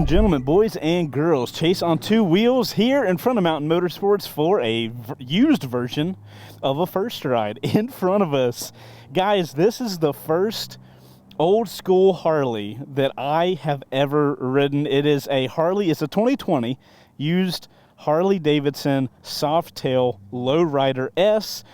and gentlemen, boys and girls, Chase on Two Wheels here in front of Mountain Motorsports for a used version of a first ride in front of us. Guys, this is the first old school Harley that I have ever ridden. It is a Harley, it's a 2020 used Harley-Davidson Softail Lowrider S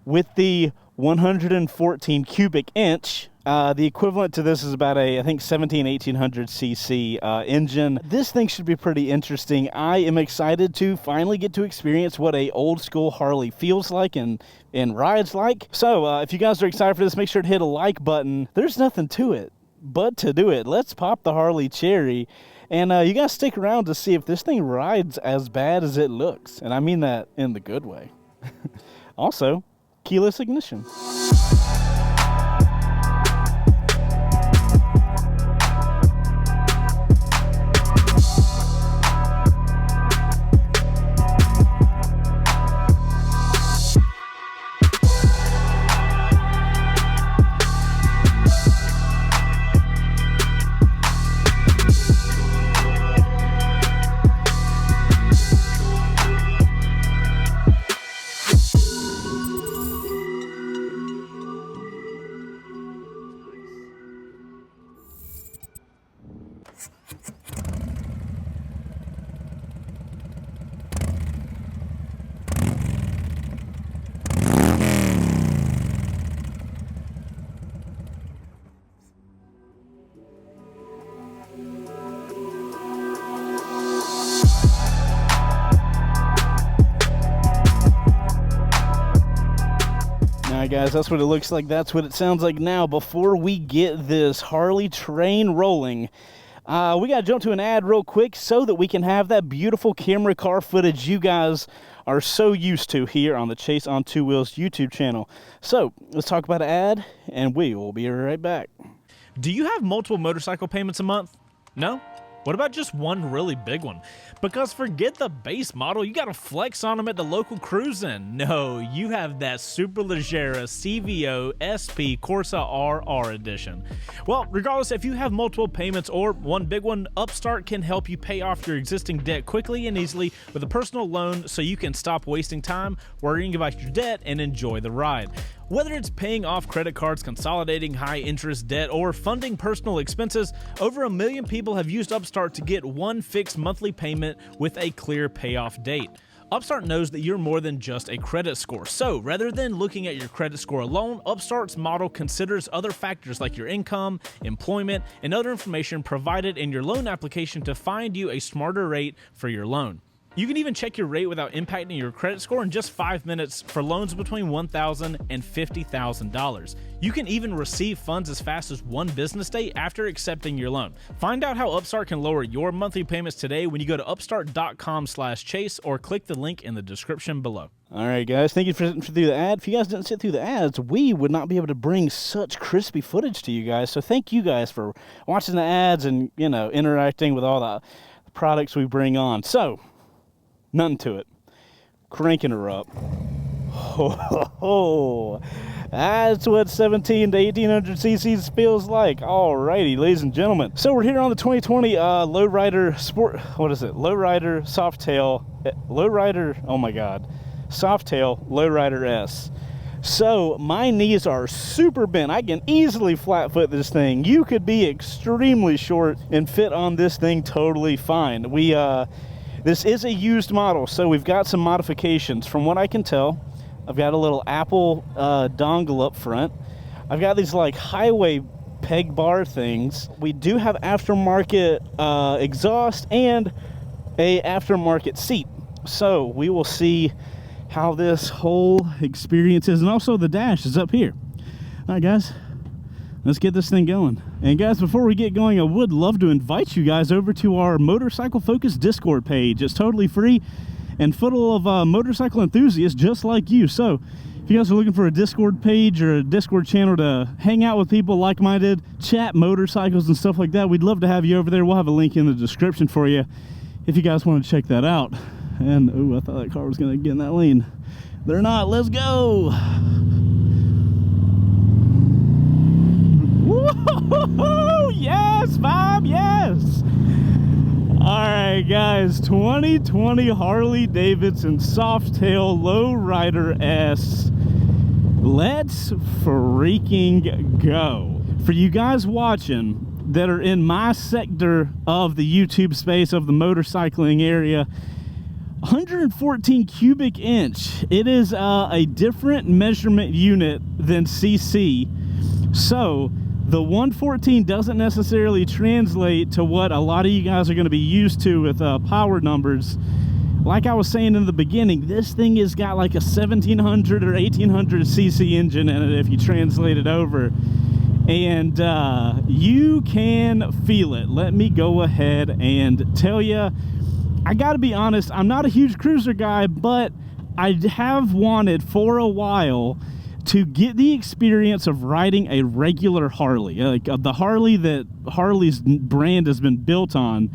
with the 114 cubic inch. The equivalent to this is about a, I think, 1800 cc engine. This thing should be pretty interesting. I am excited to finally get to experience what a old school Harley feels like and rides like. So if you guys are excited for this, make sure to hit a like button. There's nothing to it but to do it. Let's pop the Harley cherry. And you guys stick around to see if this thing rides as bad as it looks. And I mean that in the good way. Also, keyless ignition. Guys, that's what it looks like. That's what it sounds like now. Before we get this Harley train rolling, we got to jump to an ad real quick so that we can have that beautiful camera car footage you guys are so used to here on the Chase on Two Wheels YouTube channel. So let's talk about an ad and we will be right back. Do you have multiple motorcycle payments a month? No? What about just one really big one? Because forget the base model, you gotta flex on them at the local cruising. No, you have that Superleggera CVO SP Corsa RR edition. Well, regardless if you have multiple payments or one big one, Upstart can help you pay off your existing debt quickly and easily with a personal loan so you can stop wasting time worrying about your debt and enjoy the ride. Whether it's paying off credit cards, consolidating high-interest debt, or funding personal expenses, over 1 million people have used Upstart to get one fixed monthly payment with a clear payoff date. Upstart knows that you're more than just a credit score, so rather than looking at your credit score alone, Upstart's model considers other factors like your income, employment, and other information provided in your loan application to find you a smarter rate for your loan. You can even check your rate without impacting your credit score in just 5 minutes for loans between $1,000 and $50,000. You can even receive funds as fast as 1 business day after accepting your loan. Find out how Upstart can lower your monthly payments today when you go to upstart.com/chase or click the link in the description below. All right, guys, thank you for sitting through the ad. If you guys didn't sit through the ads, we would not be able to bring such crispy footage to you guys. So thank you guys for watching the ads and, you know, interacting with all the products we bring on. So, nothing to it. Cranking her up. Oh, that's what 17 to 1800 cc's feels like. Alrighty, ladies and gentlemen. So we're here on the 2020 Lowrider Sport. What is it? Lowrider Softail. Lowrider. Oh my God. Softail Lowrider S. So my knees are super bent. I can easily flat foot this thing. You could be extremely short and fit on this thing totally fine. This is a used model, so we've got some modifications. From what I can tell, I've got a little Apple dongle up front. I've got these like highway peg bar things. We do have aftermarket exhaust and a aftermarket seat. So we will see how this whole experience is. And also the dash is up here. All right, guys. Let's get this thing going. And guys, before we get going, I would love to invite you guys over to our Motorcycle Focus Discord page. It's totally free and full of motorcycle enthusiasts just like you. So if you guys are looking for a Discord page or a Discord channel to hang out with people like-minded, chat motorcycles and stuff like that, we'd love to have you over there. We'll have a link in the description for you if you guys want to check that out. And, oh, I thought that car was going to get in that lane. They're not. Let's go. Whoa, yes, Bob, yes. Alright guys, 2020 Harley-Davidson Softail Lowrider S. Let's freaking go. For you guys watching that are in my sector of the YouTube space, of the motorcycling area, 114 cubic inch. It is a different measurement unit than CC. So the 114 doesn't necessarily translate to what a lot of you guys are going to be used to with power numbers. Like I was saying in the beginning, this thing has got like a 1700 or 1800 cc engine in it if you translate it over. And you can feel it. Let me go ahead and tell you, I gotta be honest, I'm not a huge cruiser guy, but I have wanted for a while to get the experience of riding a regular Harley, like the Harley that Harley's brand has been built on.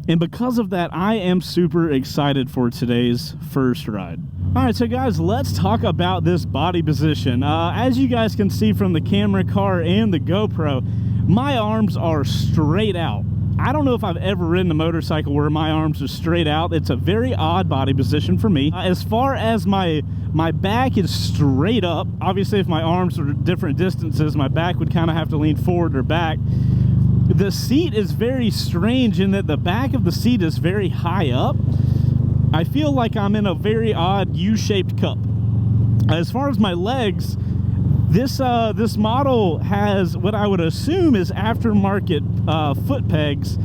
And because of that, I am super excited for today's first ride. All right, so guys, let's talk about this body position. As you guys can see from the camera car and the GoPro, my arms are straight out. I don't know if I've ever ridden a motorcycle where my arms are straight out. It's a very odd body position for me. As far as my back is straight up, obviously if my arms are different distances, my back would kind of have to lean forward or back. The seat is very strange in that the back of the seat is very high up. I feel like I'm in a very odd U-shaped cup. As far as my legs, this model has what I would assume is aftermarket foot pegs,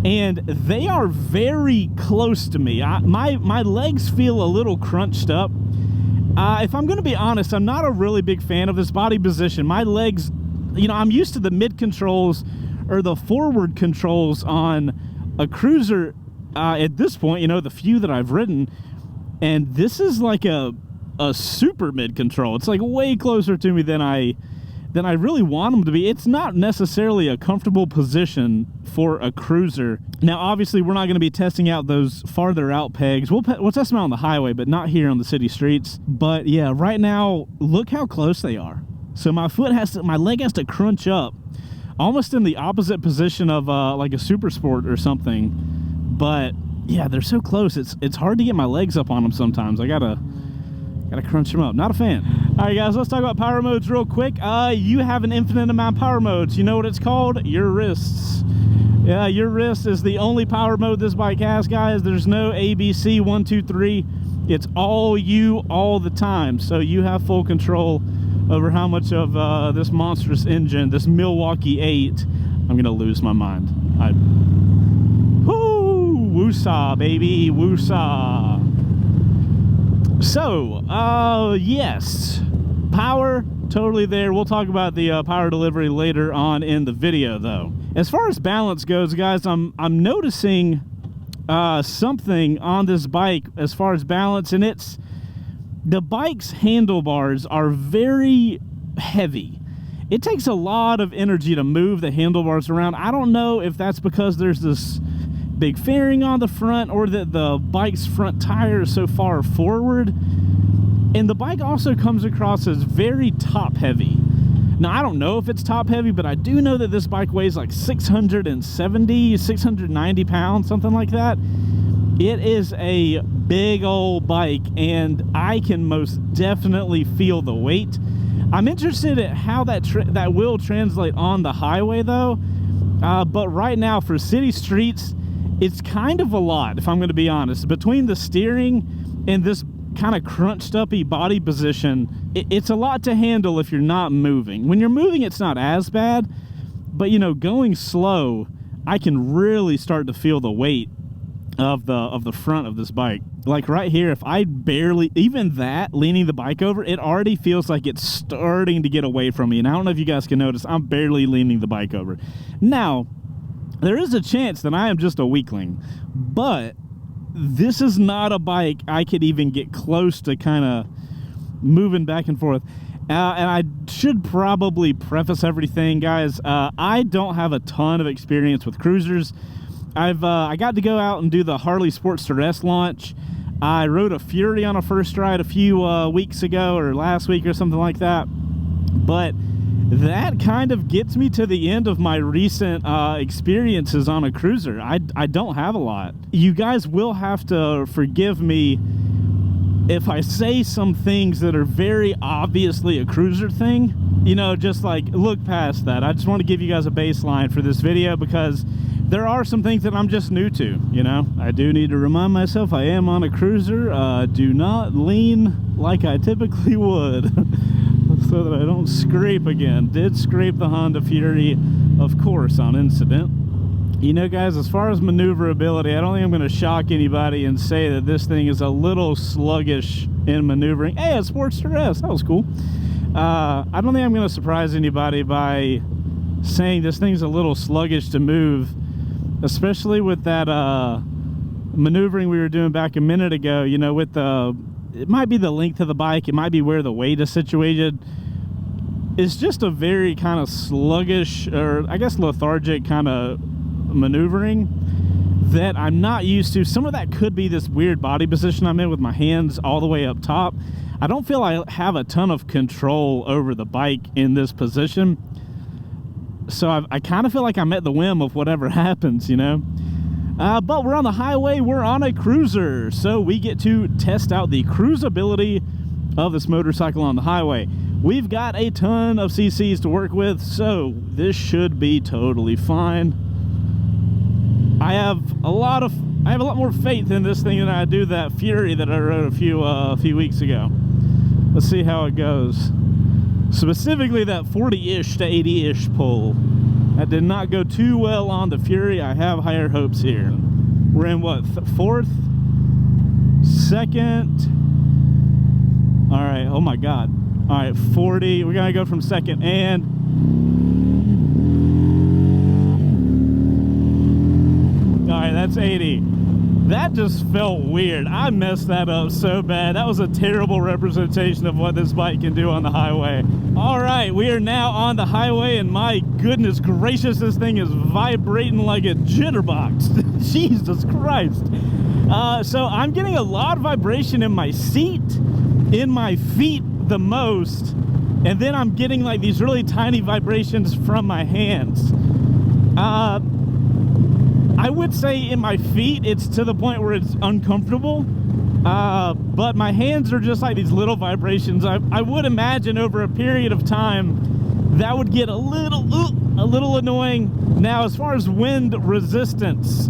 and they are very close to me. My legs feel a little crunched up. If I'm going to be honest, I'm not a really big fan of this body position. My legs, you know, I'm used to the mid controls or the forward controls on a cruiser at this point, you know, the few that I've ridden, and this is like a super mid control. It's like way closer to me than I really want them to be. It's not necessarily a comfortable position for a cruiser. Now obviously we're not going to be testing out those farther out pegs. We'll test them out on the highway, but not here on the city streets. But yeah, right now look how close they are. So my leg has to crunch up almost in the opposite position of like a super sport or something. But yeah, they're so close. It's hard to get my legs up on them sometimes. I gotta crunch them up. Not a fan. All right, guys, let's talk about power modes real quick. You have an infinite amount of power modes. You know what it's called? Your wrists. Yeah, your wrist is the only power mode this bike has, guys. There's no ABC 1, 2, 3. It's all you all the time. So you have full control over how much of this monstrous engine, this Milwaukee 8. I'm gonna lose my mind. Woosah, baby, woosah. So, yes, power, totally there. We'll talk about the power delivery later on in the video, though. As far as balance goes, guys, I'm noticing something on this bike as far as balance, and it's the bike's handlebars are very heavy. It takes a lot of energy to move the handlebars around. I don't know if that's because there's this big fairing on the front or that the bike's front tire is so far forward. And the bike also comes across as very top heavy. Now I don't know if it's top heavy, but I do know that this bike weighs like 690 pounds, something like that. It is a big old bike, and I can most definitely feel the weight. I'm interested in how that will translate on the highway though, but right now for city streets, it's kind of a lot, if I'm going to be honest. Between the steering and this kind of crunched uppy body position, it's a lot to handle if you're not moving. When you're moving, it's not as bad, but you know, going slow, I can really start to feel the weight of the front of this bike. Like right here, if I barely, even that, leaning the bike over, it already feels like it's starting to get away from me. And I don't know if you guys can notice, I'm barely leaning the bike over. Now, there is a chance that I am just a weakling, but this is not a bike I could even get close to kind of moving back and forth. And I should probably preface everything, guys. I don't have a ton of experience with cruisers. I got to go out and do the Harley Sportster S launch. I rode a Fury on a first ride a few weeks ago, or last week or something like that. But that kind of gets me to the end of my recent experiences on a cruiser. I don't have a lot. You guys will have to forgive me if I say some things that are very obviously a cruiser thing. You know, just like look past that. I just want to give you guys a baseline for this video because there are some things that I'm just new to, you know. I do need to remind myself I am on a cruiser. Do not lean like I typically would so that I don't scrape again. Did scrape the Honda Fury, of course, on incident. You know, guys, as far as maneuverability, I don't think I'm going to shock anybody and say that this thing is a little sluggish in maneuvering. Hey, a Sportster S, that was cool. I don't think I'm going to surprise anybody by saying this thing's a little sluggish to move, especially with that maneuvering we were doing back a minute ago. You know, with the, it might be the length of the bike, it might be where the weight is situated. It's just a very kind of sluggish, or I guess lethargic kind of maneuvering that I'm not used to. Some of that could be this weird body position I'm in with my hands all the way up top. I don't feel I have a ton of control over the bike in this position, so I kind of feel like I'm at the whim of whatever happens, you know. But we're on the highway, we're on a cruiser, so we get to test out the cruisability of this motorcycle on the highway. We've got a ton of CCs to work with, so this should be totally fine. I have a lot more faith in this thing than I do that Fury that I rode a few weeks ago. Let's see how it goes. Specifically that 40-ish to 80-ish pull. That did not go too well on the Fury. I have higher hopes here. We're in what, fourth? Second? All right, oh my God. All right, 40. We're gonna go from second and all right, that's 80. That just felt weird. I messed that up so bad. That was a terrible representation of what this bike can do on the highway. All right, we are now on the highway, and my goodness gracious, this thing is vibrating like a jitterbox. Jesus Christ. So I'm getting a lot of vibration in my seat, in my feet the most, and then I'm getting like these really tiny vibrations from my hands. I would say in my feet, it's to the point where it's uncomfortable. But my hands are just like these little vibrations. I would imagine over a period of time, that would get a little annoying. Now, as far as wind resistance,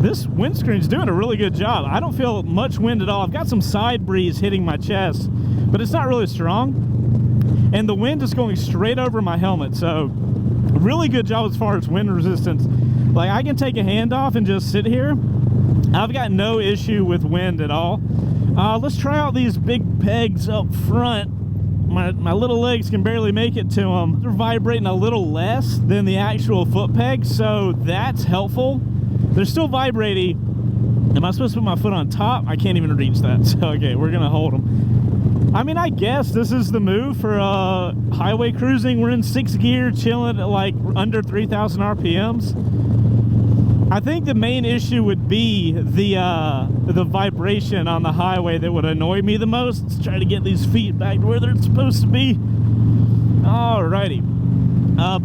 this windscreen's doing a really good job. I don't feel much wind at all. I've got some side breeze hitting my chest, but it's not really strong. And the wind is going straight over my helmet, so really good job as far as wind resistance. Like, I can take a hand off and just sit here. I've got no issue with wind at all. Let's try out these big pegs up front. My little legs can barely make it to them. They're vibrating a little less than the actual foot pegs, so that's helpful. They're still vibrating. Am I supposed to put my foot on top? I can't even reach that. So, okay, we're gonna hold them. I mean, I guess this is the move for highway cruising. We're in 6th gear, chilling at like under 3,000 RPMs. I think the main issue would be the vibration on the highway that would annoy me the most. Let's try to get these feet back to where they're supposed to be. Alrighty.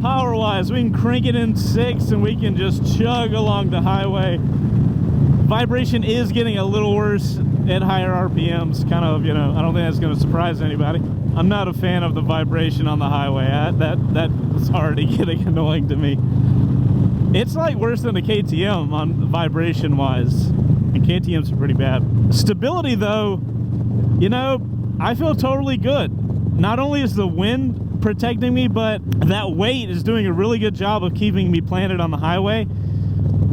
Power-wise, we can crank it in 6 and we can just chug along the highway. Vibration is getting a little worse at higher RPMs. Kind of, you know, I don't think that's going to surprise anybody. I'm not a fan of the vibration on the highway. That's already getting annoying to me. It's like worse than a KTM on vibration wise, and KTM's are pretty bad. Stability though, you know, I feel totally good. Not only is the wind protecting me, but that weight is doing a really good job of keeping me planted on the highway.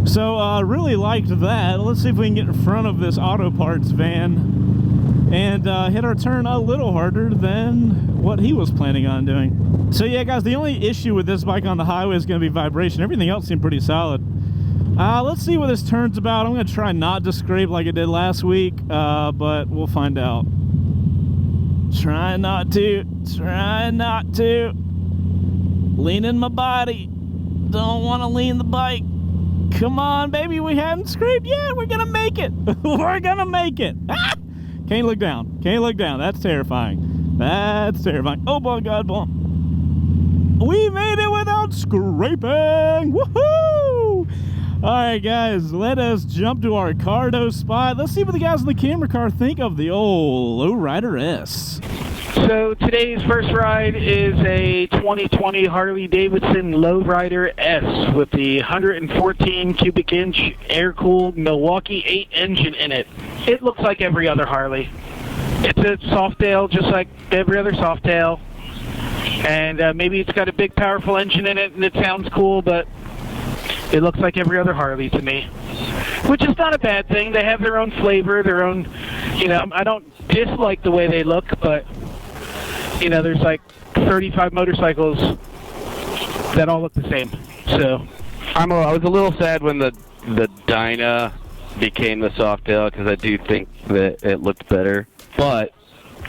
So really liked that. Let's see if we can get in front of this auto parts van and hit our turn a little harder than what he was planning on doing. So yeah, guys, the only issue with this bike on the highway is going to be vibration. Everything else seemed pretty solid. Let's see what this turn's about. I'm going to try not to scrape like I did last week, but we'll find out. Try not to. Leaning my body. Don't want to lean the bike. Come on, baby, we haven't scraped yet. We're going to make it. We're going to make it. Ah! Can't look down. Can't look down. That's terrifying. That's terrifying. Oh, my God, bump. We made it without scraping! Woohoo! Alright guys, let us jump to our Cardo spot. Let's see what the guys in the camera car think of the old Lowrider S. So today's first ride is a 2020 Harley-Davidson Lowrider S with the 114 cubic inch air-cooled Milwaukee 8 engine in it. It looks like every other Harley. It's a Softail just like every other Softail. And maybe it's got a big powerful engine in it and it sounds cool, but it looks like every other Harley to me. Which is not a bad thing. They have their own flavor, their own, I don't dislike the way they look, but there's like 35 motorcycles that all look the same. So I was a little sad when the Dyna became the Softail because I do think that it looked better. But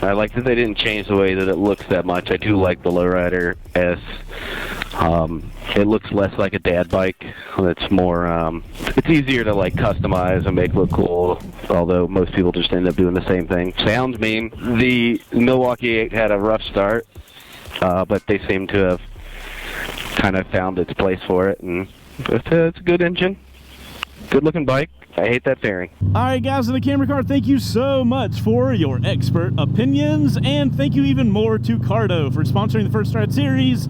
I like that they didn't change the way that it looks that much. I do like the Lowrider S. It looks less like a dad bike. It's more, it's easier to like customize and make look cool, although most people just end up doing the same thing. Sounds mean. The Milwaukee 8 had a rough start, but they seem to have kind of found its place for it, and it's a good engine, good looking bike. I hate that fairing. Alright guys in the camera car, thank you so much for your expert opinions, and thank you even more to Cardo for sponsoring the First Ride series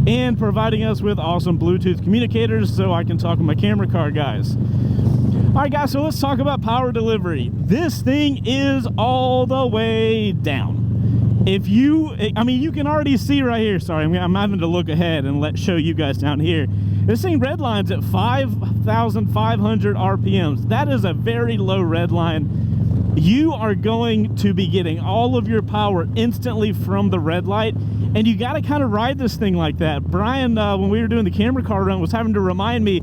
and providing us with awesome Bluetooth communicators so I can talk with my camera car guys. Alright guys, so let's talk about power delivery. This thing is all the way down. You can already see right here, sorry, I'm having to look ahead and show you guys down here. This thing redlines at 5,500 RPMs. That is a very low redline. You are going to be getting all of your power instantly from the red light, and you got to kind of ride this thing like that. Brian, when we were doing the camera car run, was having to remind me,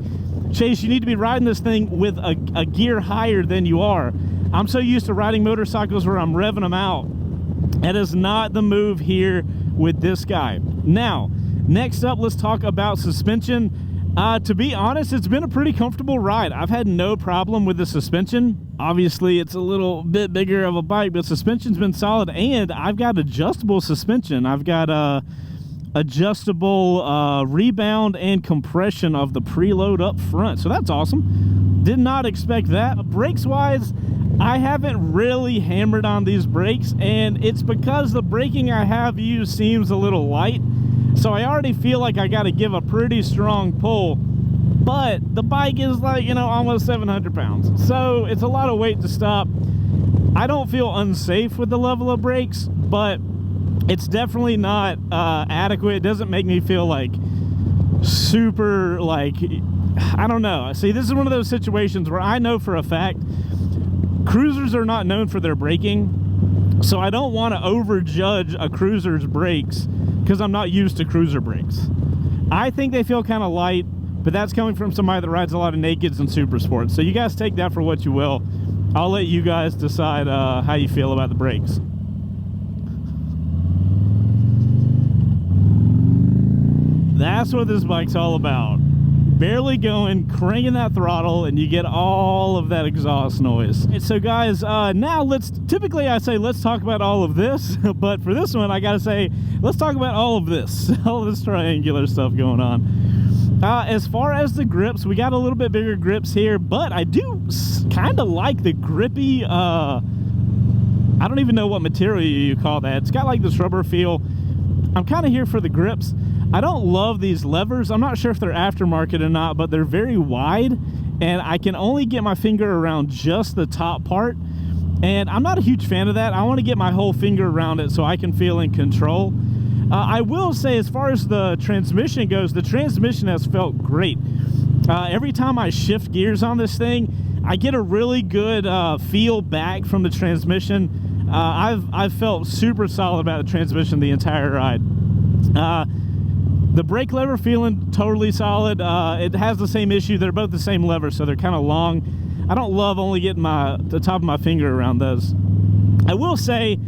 Chase, you need to be riding this thing with a gear higher than you are. I'm so used to riding motorcycles where I'm revving them out. That is not the move here with this guy. Now, next up, let's talk about suspension. To be honest, it's been a pretty comfortable ride. I've had no problem with the suspension. Obviously, it's a little bit bigger of a bike, but suspension's been solid, and I've got adjustable suspension. I've got adjustable rebound and compression of the preload up front, so that's awesome. Did not expect that. Brakes-wise, I haven't really hammered on these brakes, and it's because the braking I have used seems a little light. So I already feel like I got to give a pretty strong pull, but the bike is like, almost 700 pounds. So it's a lot of weight to stop. I don't feel unsafe with the level of brakes, but it's definitely not adequate. It doesn't make me feel like super, I don't know. See, this is one of those situations where I know for a fact cruisers are not known for their braking. So I don't want to overjudge a cruiser's brakes because I'm not used to cruiser brakes. I think they feel kind of light, but that's coming from somebody that rides a lot of nakeds and super sports. So you guys take that for what you will. I'll let you guys decide how you feel about the brakes. That's what this bike's all about. Barely going, cranking that throttle, and you get all of that exhaust noise. And so guys, now typically I say let's talk about all of this, but for this one I gotta say let's talk about all of this triangular stuff going on. As far as the grips, we got a little bit bigger grips here, but I do kind of like the grippy, I don't even know what material you call that. It's got like this rubber feel. I'm kind of here for the grips. I don't love these levers. I'm not sure if they're aftermarket or not, but they're very wide, and I can only get my finger around just the top part, and I'm not a huge fan of that. I want to get my whole finger around it so I can feel in control. I will say, as far as the transmission goes, the transmission has felt great. Every time I shift gears on this thing, I get a really good feel back from the transmission. I've felt super solid about the transmission the entire ride. The brake lever feeling totally solid. It has the same issue. They're both the same lever, so they're kind of long. I don't love only getting the top of my finger around those. I will say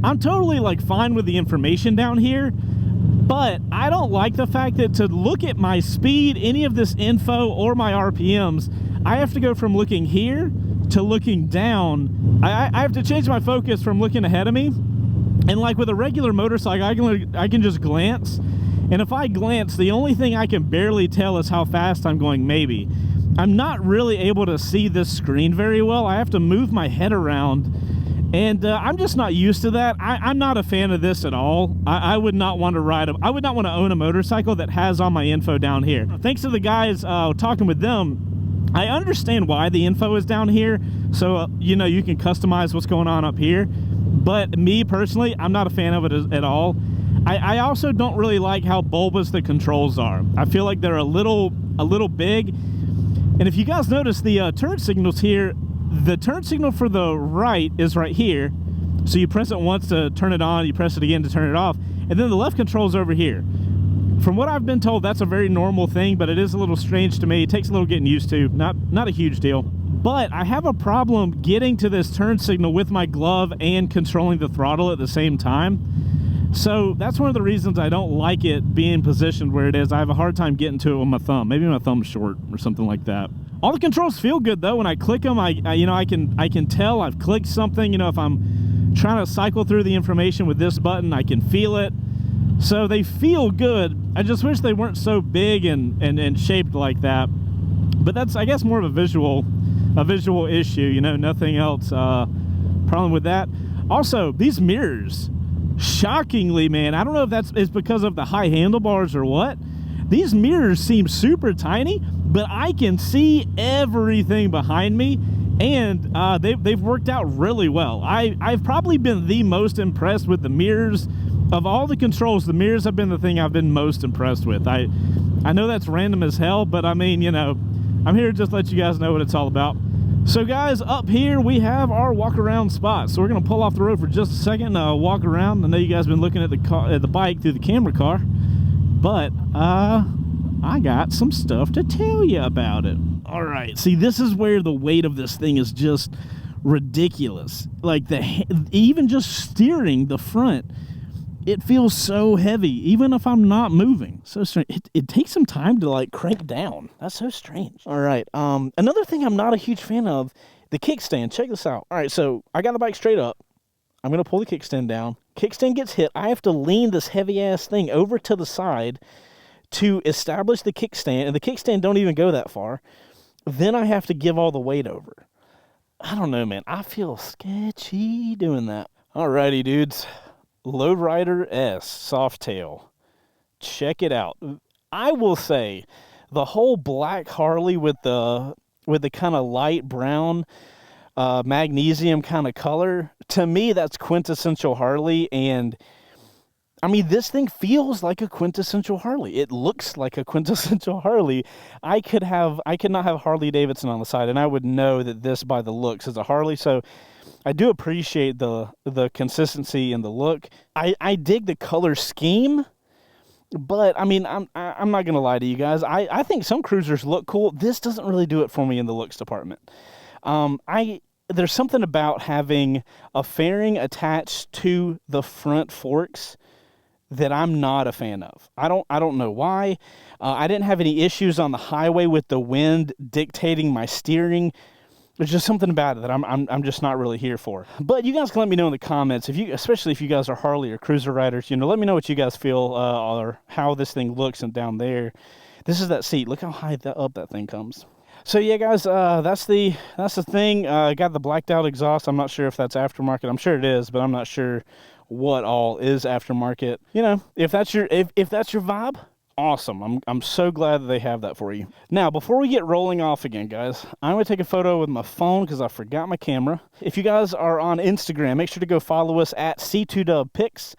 I'm totally fine with the information down here, but I don't like the fact that to look at my speed, any of this info, or my RPMs, I have to go from looking here to looking down. I have to change my focus from looking ahead of me, and like with a regular motorcycle, I can just glance And if I glance, the only thing I can barely tell is how fast I'm going, maybe. I'm not really able to see this screen very well. I have to move my head around, and I'm just not used to that. I'm not a fan of this at all. I would not want to I would not want to own a motorcycle that has all my info down here. Thanks to the guys talking with them, I understand why the info is down here, so you know, you can customize what's going on up here. But me personally, I'm not a fan of it at all. I also don't really like how bulbous the controls are. I feel like they're a little big. And if you guys notice the turn signals here, the turn signal for the right is right here. So you press it once to turn it on, you press it again to turn it off, and then the left control's over here. From what I've been told, that's a very normal thing, but it is a little strange to me. It takes a little getting used to. Not a huge deal. But I have a problem getting to this turn signal with my glove and controlling the throttle at the same time. So that's one of the reasons I don't like it being positioned where it is. I have a hard time getting to it with my thumb. Maybe my thumb's short or something like that. All the controls feel good though. When I click them, I can tell I've clicked something. You know, if I'm trying to cycle through the information with this button, I can feel it. So they feel good. I just wish they weren't so big and shaped like that. But that's, I guess, more of a visual issue, you know, nothing else problem with that. Also, these mirrors, shockingly, man, I don't know if it's because of the high handlebars or what. These mirrors seem super tiny, but I can see everything behind me, and they've worked out really well. I've probably been the most impressed with the mirrors. Of all the controls, the mirrors have been the thing I've been most impressed with. I know that's random as hell, but I mean, you know, I'm here to just let you guys know what it's all about. So guys, up here we have our walk around spot. So we're gonna pull off the road for just a second, walk around. I know you guys have been looking at the bike through the camera car, but I got some stuff to tell you about it. All right, see, this is where the weight of this thing is just ridiculous. Like even just steering the front, it feels so heavy, even if I'm not moving. So strange. It takes some time to like crank down. That's so strange. All right. Another thing I'm not a huge fan of, the kickstand. Check this out. All right. So I got the bike straight up. I'm going to pull the kickstand down. Kickstand gets hit. I have to lean this heavy ass thing over to the side to establish the kickstand. And the kickstand don't even go that far. Then I have to give all the weight over. I don't know, man. I feel sketchy doing that. All righty, dudes. Lowrider S Softail. Check it out. I will say the whole black Harley with the kind of light brown magnesium kind of color, to me that's quintessential Harley. And I mean, this thing feels like a quintessential Harley. It looks like a quintessential Harley. I could not have harley-davidson on the side, and I would know that this by the looks is a Harley. So I do appreciate the consistency and the look. I dig the color scheme, but I mean, I'm not gonna lie to you guys. I think some cruisers look cool. This doesn't really do it for me in the looks department. There's something about having a fairing attached to the front forks that I'm not a fan of. I don't know why. I didn't have any issues on the highway with the wind dictating my steering. There's just something about it that I'm just not really here for. But you guys can let me know in the comments, especially if you guys are Harley or cruiser riders, you know, let me know what you guys feel or how this thing looks. And down there, this is that seat. Look how high up that thing comes. So yeah, guys, that's the thing. Got the blacked out exhaust. I'm not sure if that's aftermarket. I'm sure it is, but I'm not sure what all is aftermarket. You know, if that's your vibe, awesome. I'm so glad that they have that for you. Now, before we get rolling off again, guys, I'm going to take a photo with my phone because I forgot my camera. If you guys are on Instagram, make sure to go follow us at C2DubPics.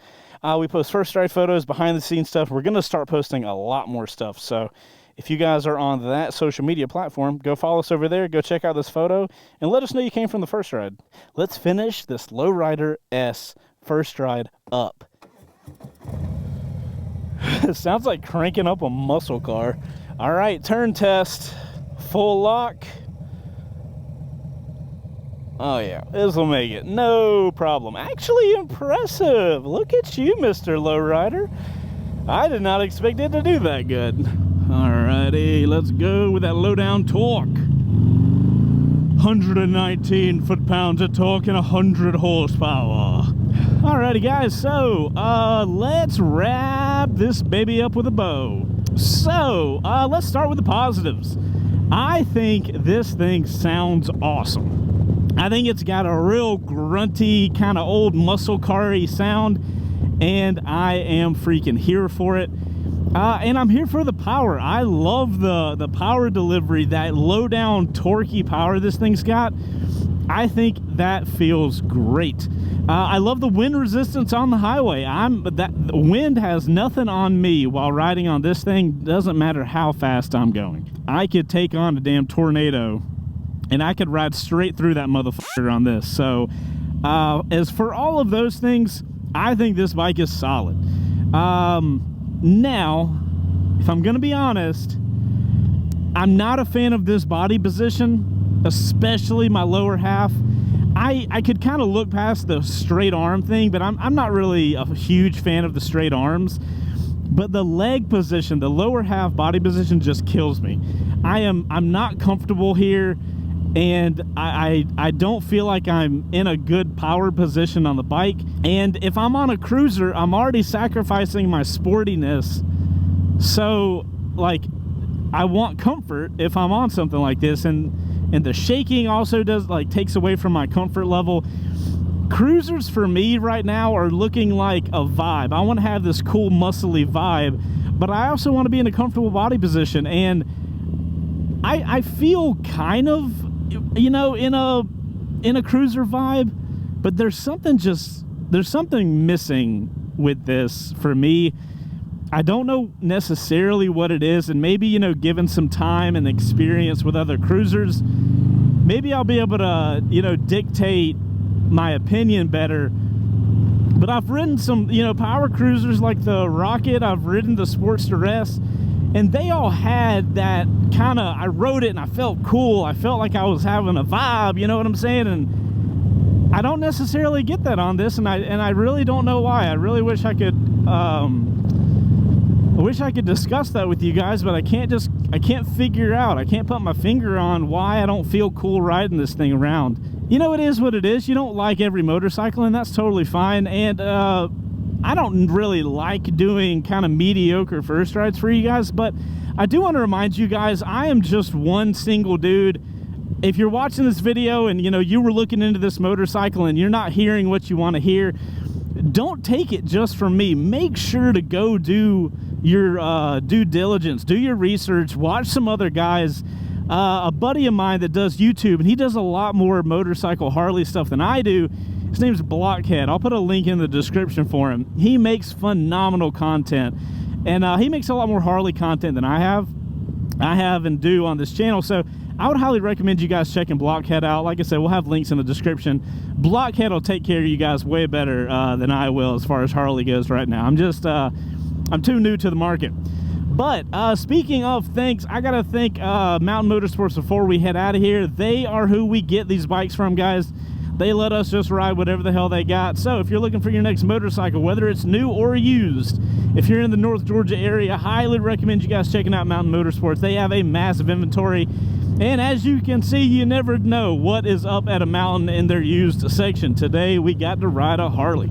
We post first ride photos, behind the scenes stuff. We're going to start posting a lot more stuff. So if you guys are on that social media platform, go follow us over there. Go check out this photo and let us know you came from the first ride. Let's finish this Lowrider S first ride up. It sounds like cranking up a muscle car. All right, turn test, full lock. Oh yeah, this will make it, no problem. Actually impressive. Look at you, Mr. Lowrider. I did not expect it to do that good. Alrighty, let's go with that low down torque. 119 foot-pounds of torque and 100 horsepower. Alrighty guys, so let's wrap this baby up with a bow. So let's start with the positives. I think this thing sounds awesome. I think it's got a real grunty, kind of old muscle car-y sound, and I am freaking here for it. And I'm here for the power. I love the power delivery, that low down torquey power this thing's got. I think that feels great. I love the wind resistance on the highway. The wind has nothing on me while riding on this thing. Doesn't matter how fast I'm going. I could take on a damn tornado and I could ride straight through that motherfucker on this. So as for all of those things, I think this bike is solid. Now, if I'm gonna be honest, I'm not a fan of this body position, especially my lower half. I could kind of look past the straight arm thing, but I'm not really a huge fan of the straight arms. But the leg position, the lower half body position, just kills me. I'm not comfortable here, and I don't feel like I'm in a good power position on the bike. And if I'm on a cruiser, I'm already sacrificing my sportiness. So like, I want comfort if I'm on something like this, and the shaking also takes away from my comfort level. Cruisers for me right now are looking like a vibe. I want to have this cool muscly vibe, but I also want to be in a comfortable body position, and I feel kind of, you know, in a cruiser vibe, but there's something missing with this for me. I don't know necessarily what it is, and maybe, you know, given some time and experience with other cruisers, maybe I'll be able to, you know, dictate my opinion better. But I've ridden some, you know, power cruisers like the Rocket, I've ridden the Sportster S, and they all had that kind of, I rode it and I felt cool. I felt like I was having a vibe, you know what I'm saying? And I don't necessarily get that on this, and I really don't know why. I really wish I could discuss that with you guys, but I can't figure out. I can't put my finger on why I don't feel cool riding this thing around. You know, it is what it is. You don't like every motorcycle, and that's totally fine. And I don't really like doing kind of mediocre first rides for you guys, but I do want to remind you guys, I am just one single dude. If you're watching this video and, you know, you were looking into this motorcycle and you're not hearing what you want to hear, don't take it just from me. Make sure to go do your due diligence, do your research, watch some other guys. A buddy of mine that does YouTube, and he does a lot more motorcycle Harley stuff than I do. His name's Blockhead. I'll put a link in the description for him. He makes phenomenal content, and he makes a lot more Harley content than I have and do on this channel. So I would highly recommend you guys checking Blockhead out. Like I said, we'll have links in the description. Blockhead will take care of you guys way better than I will as far as Harley goes right now. I'm just I'm too new to the market. But speaking of thanks, I gotta thank Mountain Motorsports before we head out of here. They are who we get these bikes from, guys. They let us just ride whatever the hell they got. So if you're looking for your next motorcycle, whether it's new or used, if you're in the North Georgia area, I highly recommend you guys checking out Mountain Motorsports. They have a massive inventory, and as you can see, you never know what is up at a mountain in their used section. Today we got to ride a Harley.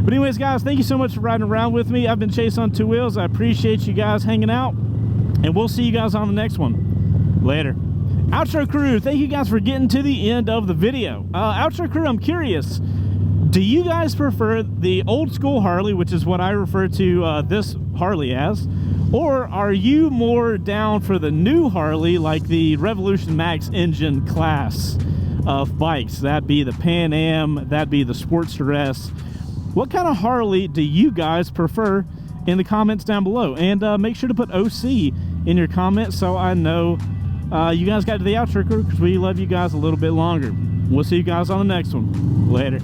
But anyways, guys, thank you so much for riding around with me. I've been Chase on Two Wheels. I appreciate you guys hanging out, and we'll see you guys on the next one. Later. Outro crew, thank you guys for getting to the end of the video. Outro crew, I'm curious, do you guys prefer the old school Harley, which is what I refer to this Harley as, or are you more down for the new Harley, like the Revolution Max engine class of bikes? That'd be the Pan Am, that'd be the Sportster S. What kind of Harley do you guys prefer in the comments down below? And make sure to put OC in your comments so I know you guys got to the outro crew, because we love you guys a little bit longer. We'll see you guys on the next one. Later.